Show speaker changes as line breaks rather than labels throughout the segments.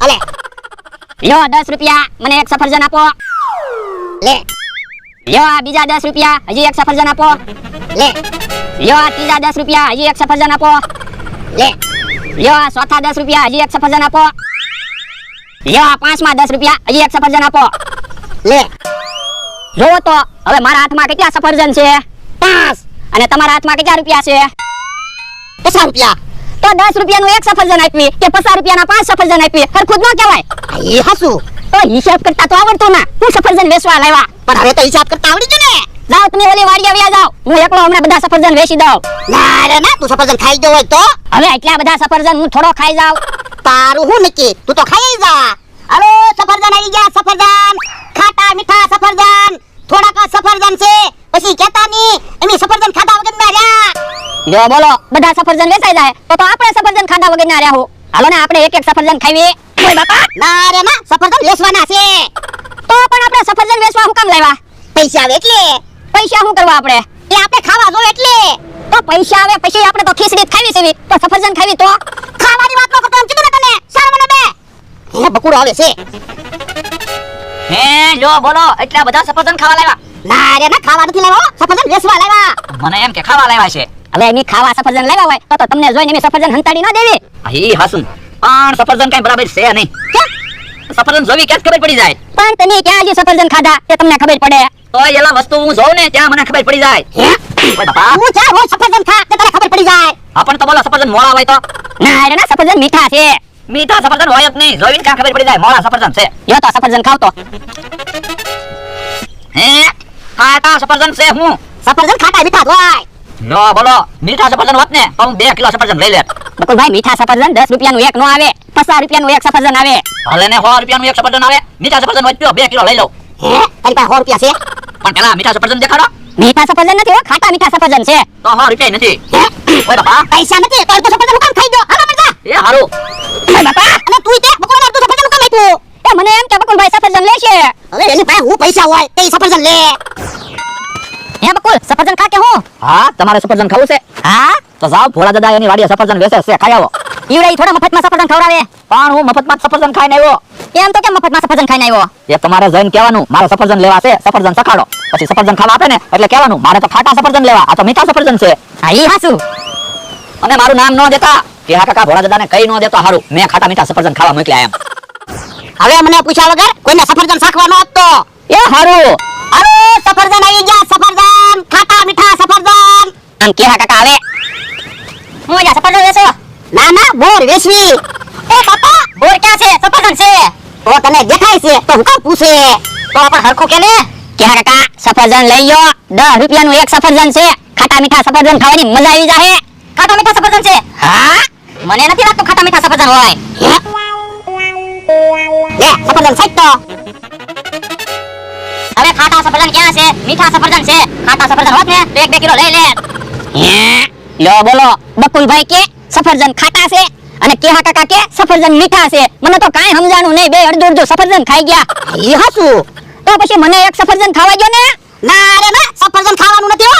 અલે
લ્યો 10 રૂપિયા, મને એક સફરજન આપો.
લે
લ્યો આ બીજા 10 રૂપિયા, હજી એક સફરજન આપો.
લે
લ્યો આ ત્રીજા 10 રૂપિયા, હજી એક સફરજન આપો.
લે
લ્યો આ ચોથા 10 રૂપિયા, હજી એક સફરજન આપો. લ્યો આ પાંચમા 10 રૂપિયા, હજી એક સફરજન આપો.
લે
જોવો તો હવે મારા હાથમાં કેટલા સફરજન છે? 5. અને તમારા હાથમાં કેટલા રૂપિયા છે?
50 રૂપિયા.
તો 10 રૂપિયાનું એક સફરજન આપી કે 50 રૂપિયાના 5 સફરજન આપી, હરખું જ ન કહેવાય?
એ હાસુ.
તો હિસાબ કરતા તો આવડતો ના, હું સફરજન વેચવા લાવ્યા.
પણ હવે તો હિસાબ કરતા આવડી ગયું ને.
જાઓ તમે ઓલી વાડીએ વ્યા જાઓ, હું એકલો હમણાં બધા સફરજન વેચી દઉં.
ના રે ના, તું સફરજન ખાઈ ગયો હોય તો
હવે એટલા બધા સફરજન હું થોડો ખાઈ જાઉં?
તારું હું નક્કી, તું તો ખાઈ જા. હાલો સફરજન આવી ગયા, સફરજન ખાટા મીઠા સફરજન. થોડાક સફરજન છે પછી કેતા ની એમી સફરજન ખાધા વગર ના રહ્યા.
જો બોલો બધા સફરજન વેચાઈ જાય તો આપણે સફરજન ખાધા વગર ના રહ્યા. હાલો ને આપણે એક એક સફરજન ખાઈએ. ઓય બાપા,
ના રે ના, સફરજન વેચવાના છે.
તો પણ આપણે સફરજન વેચવા હું કામ લાવ્યા?
પૈસા આવે એટલે.
પૈસા શું કરવા આપણે?
એ આપણે ખાવા જો એટલે.
તો પૈસા આવે પછી આપણે તો ખીચડી ખાવી છે, તો સફરજન ખાવી તો
ખાવાની વાત ન કરતો એમ કીધું ને તને. સાર મને બે. હે બકુડો આવે છે.
હે જો બોલો એટલા બધા સફરજન ખાવા લાવ્યા?
ના રે ના, ખાવા નથી લાવ્યો, સફરજન વેચવા લાવ્યા.
મને એમ કે ખાવા લાવ્યા છે.
હવે એની ખાવા સફરજન લાવ્યા હોય તો તમને જોઈને એની સફરજન હંતાડી ન દેવી?
ઈ હાસું પણ સફરજન કઈ બરાબર છે નહીં. સફરજન જોવી ક્યાં ખબર પડી જાય?
પણ તમે ક્યાં હજી સફરજન ખાધા એ તમને ખબર પડે?
તો એલા વસ્તુ હું જોઉં ને ત્યાં મને ખબર પડી જાય.
હે
ઓય બાપા,
હું ચાર રોજ સફરજન ખા તો તને ખબર પડી જાય.
આપણ તો બોલો સફરજન મોળા હોય તો?
ના રે ના, સફરજન મીઠા છે.
મીઠા સફરજન હોય જ નહીં, જોઈને ક્યાં ખબર પડી જાય મોળા સફરજન છે?
યો તો સફરજન ખાવ તો.
હે ખાટા સફરજન છે હું?
સફરજન ખાટા મીઠા જ હોય.
લો બોલો મીઠા સફરજન હોત ને તો હું 2 કિલો સફરજન લઈ લેત.
બકુલભાઈ મીઠા સફરજન 10 રૂપિયાનું એક નો આવે, 50 રૂપિયાનું એક સફરજન આવે.
ભલે ને 100 રૂપિયાનું એક સફરજન આવે, મીઠા સફરજન હોય તો 2 કિલો લઈ લઉં.
હે તારી પાસે 100 રૂપિયા છે?
પણ પેલા મીઠા સફરજન દેખાડો.
મીઠા સફરજન નથી હો, ખાટા મીઠા સફરજન છે.
તો 100 રૂપિયા નથી.
હે
ઓય બાપા,
પૈસા નથી તો તું સફરજન કામ ખાઈ ગયો. હાલો મરજા.
એ હારું.
ઓય બાપા,
અને તું તે બકોડા તું સફરજન કામ આપ્યું.
એ મને એમ કે બકુલભાઈ સફરજન લેશે.
હવે એની પાસે હું પૈસા હોય તે સફરજન લે.
હે બકુલ, સફરજન ખા કે હું?
હા તમારે સફરજન ખાવું છે?
હા,
તો જાઓ ભોળા દાદા એની વાડીએ સફરજન વેચે છે, ખાઈ આવો.
ઈવડે થોડા મફતમાં સફરજન ખવડાવે.
પણ હું મફતમાં જ સફરજન ખાઈને આવ્યો.
એમ તો કેમ મફતમાં સફરજન ખાઈને આવ્યો?
એ તમારે જઈને કહેવાનું મારે સફરજન લેવા છે, સફરજન ચખાડો. પછી સફરજન ખાવા આપે ને એટલે કહેવાનું મારે તો ખાટા સફરજન લેવા, આ તો મીઠા સફરજન છે.
હા ઈ હાસું.
અને મારું નામ ન દેતા કે હા કાકા ભોળા દાદાને કઈ ન દેતો હારું, મેં ખાટા મીઠા સફરજન ખાવા મોકલ્યા એમ.
હવે મને પૂછ્યા વગર કોઈને સફરજન શાખવા ન આપતો.
એ હારું.
અરે સફરજન આવી ગયા, સફરજન ખાટા મીઠા સફરજન.
આમ કેહા કાકા આવે. હું જા સફરજન વેચો.
ના ના, બોર વેચવી. એ બાપા,
બોર ક્યાં છે? સફરજન છે.
તો તને દેખાય છે તો હું કામ પૂછે?
તો પણ હરખું કે ને. કેહા કાકા સફરજન લઈ લ્યો, 10 રૂપિયાનું એક સફરજન છે. ખાટા મીઠા સફરજન ખાવાની મજા આવી જાહે. ખાટા મીઠા સફરજન છે? હા, મને નથી લાગતું ખાટા મીઠા સફરજન હોય.
લે સફરજન સાઈડ તો.
હવે ખાટા સફરજન ક્યાં છે? મીઠા સફરજન છે. ખાટા સફરજન હોત ને તો 1-2 કિલો લઈ લે. લ્યો બોલો બકુલભાઈ કે સફરજન ખાટા છે અને કેહા કાકા કે સફરજન મીઠા છે. મને તો કાંઈ સમજાણું નહીં, બે અડધું સફરજન ખાઈ ગયા.
એ હાસું.
તો પછી મને એક સફરજન ખાવા ગયો ને.
ના રે ના, સફરજન ખાવાનું નથી હો.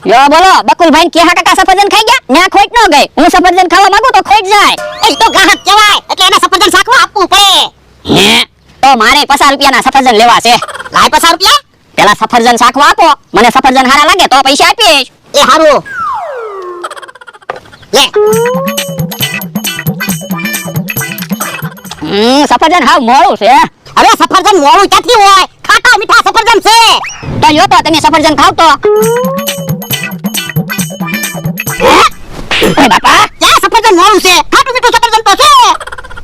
લ્યો બોલો બકુલભાઈ કેહા કાકા સફરજન ખાઈ ગયા, ન્યા ખોટ ન ગઈ. હું સફરજન ખાવા માંગુ તો ખોટ જાય.
એ તો ગ્રાહક કહેવાય એટલે એને સફરજન શાખવા આપવું પડે.
તો મારે 50 રૂપિયાના સફરજન લેવા છે.
લાય 50 રૂપિયા.
પેલા સફરજન શાખવા આપો, મને સફરજન હારા લાગે તો પૈસા આપીશ.
એ હારું. લે
સફરજન હાવ મોળું છે.
હવે સફરજન મોળું ક્યાંથી હોય? ખાટા મીઠા સફરજન છે.
તો લ્યો તો તમે સફરજન ખાવ તો. ઓય બાપા,
ક્યાં સફરજન મોળું છે? ખાટું મીઠું સફરજન તો છે.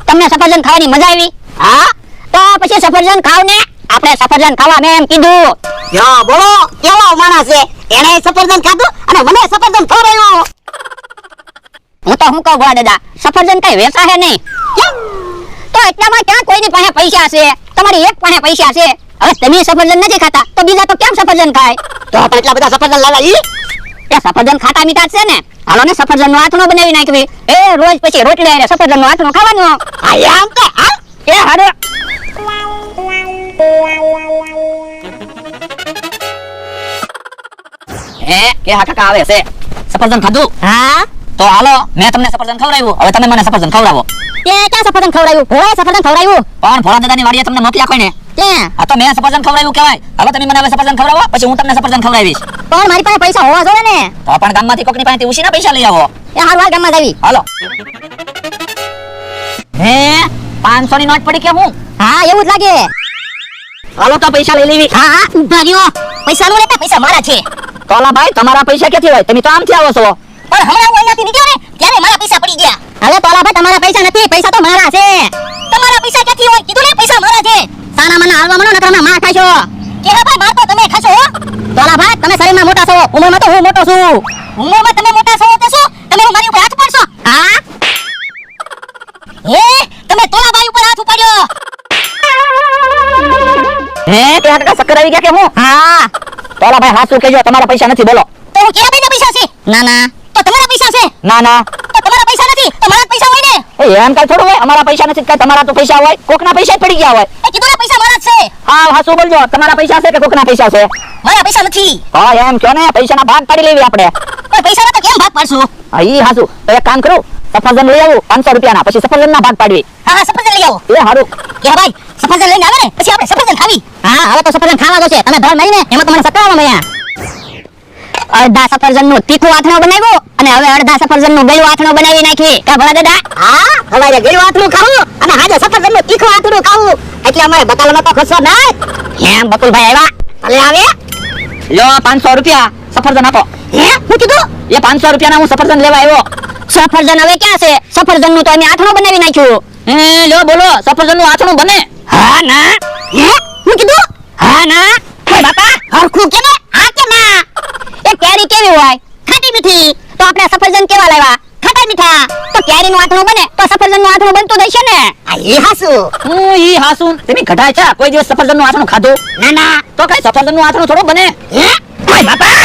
તમને સફરજન ખાવાની મજા આવી?
હા
તો પછી સફરજન ખાવ ને. આપણે સફરજન ખાવા મેં એમ કીધું.
યો બોલો, કેવો માણસ છે. એને સફરજન ખાધું અને મને સફરજન ખવડાવ્યું.
હું તો હું કહું ભોળા દાદા, સફરજન કઈ વેચા હે નહીં.
કેમ?
તો એટલામાં ક્યાં કોઈની પાસે પૈસા છે? તમારી એક પાસે પૈસા છે. હવે તમે સફરજન નથી ખાતા તો બીજા તો કેમ સફરજન ખાય?
તો આપણે એટલા બધા સફરજન લાવ્યા ઈ?
એ સફરજન ખાટા મીઠા છે ને. હાલો ને સફરજન નો આથણો બનાવી નાખવી. એ રોજ પછી રોટલી અને સફરજન નો આથણો ખાવાનું.
આ આમ તો હાલ.
એ હારે
કે હા કાકા આવે છે. સફરજન ખાધું?
હા
તો હાલો મેં તમને સફરજન ખવડાવ્યું, હવે તમે મને સફરજન ખવડાવો.
એ કે ક્યાં સફરજન ખવડાવ્યું? ભોળાએ સફરજન ખવડાવ્યું.
પણ ભોળા દાદાની વાડીએ તમને મોકલ્યા કોઈ ને?
ક્યાં?
આ તો મેં સફરજન ખવડાવ્યું કહેવાય. હવે તમે મને હવે સફરજન ખવડાવો, પછી હું તમને સફરજન ખવડાવીશ.
પણ મારી પાસે પૈસા હોવા જોઈએ ને.
તો પણ ગામમાંથી કોકની પાસેથી ઉછીના પૈસા લઈ આવો.
એ હાલ હાલ ગામમાં જાવી.
હાલો. હે 500 ની નોટ પડી કે હું?
હા એવું જ લાગે.
હાલો તો પૈસા લઈ લેવી.
હા હા ઊભા રહ્યો. પૈસા નો લેતા, પૈસા મારા છે.
તોલા ભાઈ તમારા પૈસા ક્યાંથી હોય? તમે તો આમથી આવો છો.
પણ હમણાં હું અહીંયાથી નીકળ્યો ને ત્યારે મારા પૈસા પડી ગયા. હવે તોલા ભાઈ તમારા પૈસા નથી, પૈસા તો મારા છે. તમારા પૈસા ક્યાંથી હોય? કીધું ને પૈસા મારા છે. સાના મને હાલવા મનો નકર હમણાં માર ખાશો. કે હા ભાઈ માર તો તમે ખાશો હો. તોલા ભાઈ તમે શરીરમાં મોટા છો, ઉંમરમાં તો હું મોટો છું. ઉંમરમાં તમે મોટા છો તો શું? તમે મારી ઉપર હાથ પાડશો? હા. હે તમે તોલા ભાઈ ઉપર હાથ ઉપાડ્યો.
હે કે કાકા ચક્કર આવી ગયા કે હું?
હા.
તોલા ભાઈ હાસુ કહેજો, તમારા પૈસા નથી બોલો.
તો હું કેવા ભાઈના પૈસા છે? ના ના. તો તમારા પૈસા છે?
ના ના.
તો તમારા પૈસા નથી, તો મારા જ પૈસા હોય ને.
એ એમ કાઈ થોડું હોય, અમારા પૈસા નથી કાઈ તમારા તો પૈસા હોય, કોકના પૈસા જ પડી ગયા હોય.
એ કીધું ને પૈસા મારા જ છે.
હા હાસુ બોલજો, તમારા પૈસા છે કે કોકના પૈસા છે?
મારા પૈસા નથી.
હા એમ કયો ને, પૈસાના ભાગ પાડી લેવી આપણે.
પણ પૈસાના તો કેમ ભાગ પાડશું?
હા ઈ હાસુ. તો એક કામ કરું, સફરજન લઈ આવું 500 રૂપિયાના, પછી સફરજનના ભાગ પાડવી.
હા હા સફરજન લઈ આવો.
એ હારું.
કે હા ભાઈ સફરજન લઈને આવે ને પછી આપણે સફરજન ખાવી. હા હવે તો સફરજન ખાવા જોશે. તમે ધળ મારીને એમાં તો મને સકરાવા મળ્યા. અડધા સફરજનનું તીખું આથણું બનાવ્યું અને હવે અડધા સફરજનનું ગળ્યું આથણું બનાવી નાખી. કા ભલા દાદા?
હા હવારે ગળ્યું આથરું ખાવું અને હાજે સફરજનનું તીખું આથરું ખાવું, એટલે અમારે બકાલામાં તો ખસો ના.
એમ બકુલભાઈ આવ્યા?
ભલે આવે.
લ્યો 500 રૂપિયા, સફરજન આપો.
હે હું કીધું?
એ 500 રૂપિયાના હું સફરજન લેવા આવ્યો.
સફરજન હવે ક્યાં છે? સફરજનનું તો અમે આથણું બનાવી નાખ્યું.
એ લ્યો બોલો, સફરજનનું આથણું બને?
હા ના. હે હું કીધું? હા ના. ઓય બાપા હરખું કે ને? હા કે ના? એ કેરી કેવી હોય? ખાટી મીઠી. તો આપણે સફરજન કેવા લાવ્યા? ખાટા મીઠા. તો કેરીનું આથણું બને તો સફરજનનું આથણું બનતું જશે ને?
આ એ હાસુ.
ઈ હાસુ. તમે ઘટાય છે કોઈ દિવસ સફરજનનું આથણું ખાધું?
ના ના.
તો કઈ સફરજનનું આથણું થોડું બને?
હે
ઓય બાપા